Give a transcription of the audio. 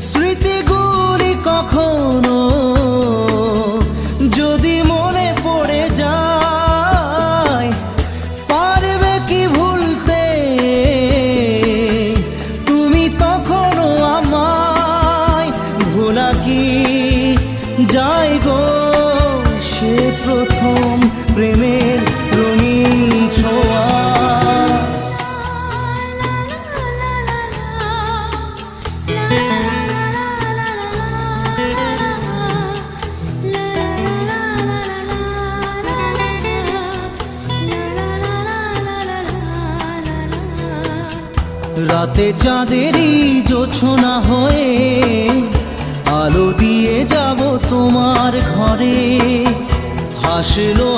স্মৃতিগুলি কখনো যদি মনে পড়ে যায়, পারবে কি ভুলতে তুমি তখনো আমায়? ভোলা কি যায় গো সে প্রথম প্রেমের রঙিন ছোঁয়া? রাতে চাঁদেরই জোছনা হয়ে আলো দিয়ে যাব তোমার ঘরে। হাসলো